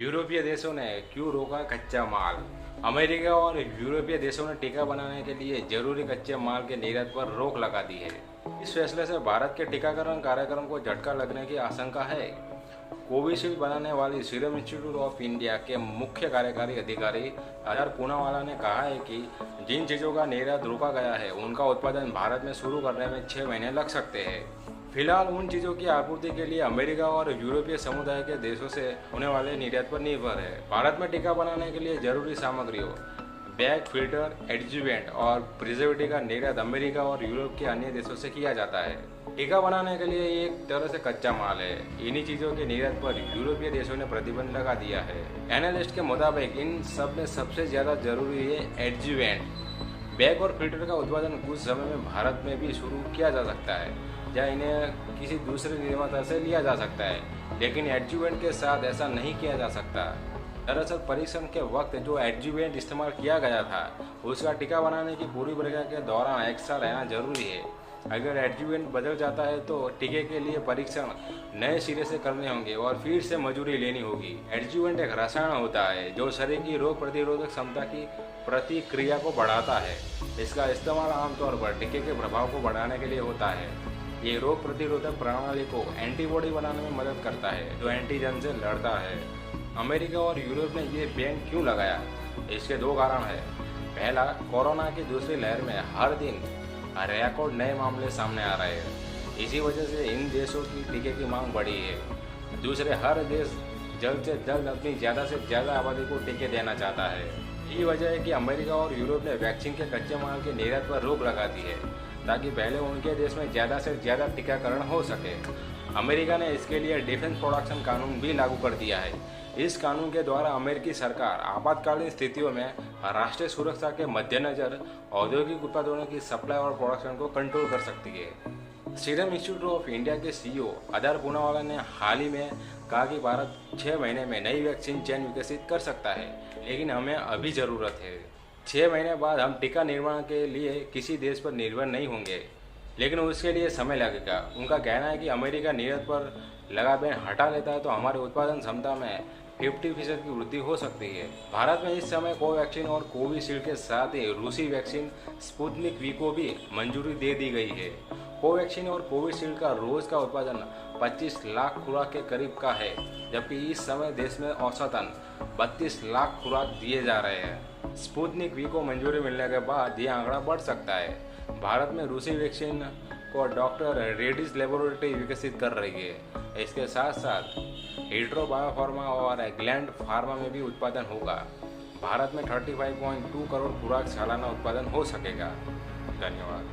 यूरोपीय देशों ने क्यों रोका कच्चा माल? अमेरिका और यूरोपीय देशों ने टीका बनाने के लिए जरूरी कच्चे माल के निर्यात पर रोक लगा दी है। इस फैसले से भारत के टीकाकरण कार्यक्रम को झटका लगने की आशंका है। कोविशील्ड बनाने वाली सीरम इंस्टीट्यूट ऑफ इंडिया के मुख्य कार्यकारी अधिकारी आधार पूनावाला ने कहा है कि जिन चीज़ों का निर्यात रोका गया है उनका उत्पादन भारत में शुरू करने में 6 महीने लग सकते हैं। फिलहाल उन चीज़ों की आपूर्ति के लिए अमेरिका और यूरोपीय समुदाय के देशों से होने वाले निर्यात पर निर्भर है। भारत में टीका बनाने के लिए जरूरी सामग्रियों, बैग, फिल्टर, एडजुवेंट और प्रिजर्वेटिव का निर्यात अमेरिका और यूरोप के अन्य देशों से किया जाता है। टीका बनाने के लिए एक तरह से कच्चा माल है। इन्हीं चीज़ों के निर्यात पर यूरोपीय देशों ने प्रतिबंध लगा दिया है। एनालिस्ट के मुताबिक इन सब में सबसे ज़्यादा जरूरी है एडजुवेंट। बैग और फिल्टर का उत्पादन कुछ समय में भारत में भी शुरू किया जा सकता है या इन्हें किसी दूसरे निर्माता से लिया जा सकता है, लेकिन एडजुवेंट के साथ ऐसा नहीं किया जा सकता। दरअसल परीक्षण के वक्त जो एडजुवेंट इस्तेमाल किया गया था उसका टीका बनाने की पूरी प्रक्रिया के दौरान एक्स्ट्रा रहना जरूरी है। अगर एडजुवेंट बदल जाता है तो टीके के लिए परीक्षण नए सिरे से करने होंगे और फिर से मजूरी लेनी होगी। एडजुवेंट एक रसायन होता है जो शरीर की रोग प्रतिरोधक क्षमता की प्रतिक्रिया को बढ़ाता है। इसका इस्तेमाल आमतौर पर टीके के प्रभाव को बढ़ाने के लिए होता है। ये रोग प्रतिरोधक प्रणाली को एंटीबॉडी बनाने में मदद करता है जो एंटीजन से लड़ता है। अमेरिका और यूरोप ने ये बैन क्यों लगाया? इसके दो कारण हैं। पहला, कोरोना की दूसरी लहर में हर दिन रिकॉर्ड नए मामले सामने आ रहे हैं। इसी वजह से इन देशों की टीके की मांग बढ़ी है। दूसरे, हर देश जल्द से जल्द अपनी ज़्यादा से ज़्यादा आबादी को टीके देना चाहता है। यही वजह है कि अमेरिका और यूरोप ने वैक्सीन के कच्चे माल के निर्यात पर रोक लगा दी है ताकि पहले उनके देश में ज़्यादा से ज़्यादा टीकाकरण हो सके। अमेरिका ने इसके लिए डिफेंस प्रोडक्शन कानून भी लागू कर दिया है। इस कानून के द्वारा अमेरिकी सरकार आपातकालीन स्थितियों में राष्ट्रीय सुरक्षा के मद्देनजर औद्योगिक उत्पादों की सप्लाई और प्रोडक्शन को कंट्रोल कर सकती है। सीरम इंस्टीट्यूट ऑफ इंडिया के सीईओ आधार पूनावाला ने हाल ही में कहा कि भारत 6 महीने में नई वैक्सीन चेन विकसित कर सकता है, लेकिन हमें अभी ज़रूरत है। 6 महीने बाद हम टीका निर्माण के लिए किसी देश पर निर्भर नहीं होंगे, लेकिन उसके लिए समय लगेगा। उनका कहना है कि अमेरिका निर्यात पर लगा बैन हटा लेता है तो हमारे उत्पादन क्षमता में 50% की वृद्धि हो सकती है। भारत में इस समय कोवैक्सीन और कोविशील्ड के साथ ही रूसी वैक्सीन स्पुतनिक वी को भी मंजूरी दे दी गई है। कोवैक्सीन और कोविशील्ड का रोज का उत्पादन 25 लाख खुराक के करीब का है, जबकि इस समय देश में औसतन 32 लाख खुराक दिए जा रहे हैं। स्पुतनिक वी को मंजूरी मिलने के बाद यह आंकड़ा बढ़ सकता है। भारत में रूसी वैक्सीन को डॉक्टर रेड्डीज लेबोरेटरी विकसित कर रही है। इसके साथ साथ हीड्रो बायोफार्मा और ग्लैंड फार्मा में भी उत्पादन होगा। भारत में 35.2 करोड़ खुराक सालाना उत्पादन हो सकेगा। धन्यवाद।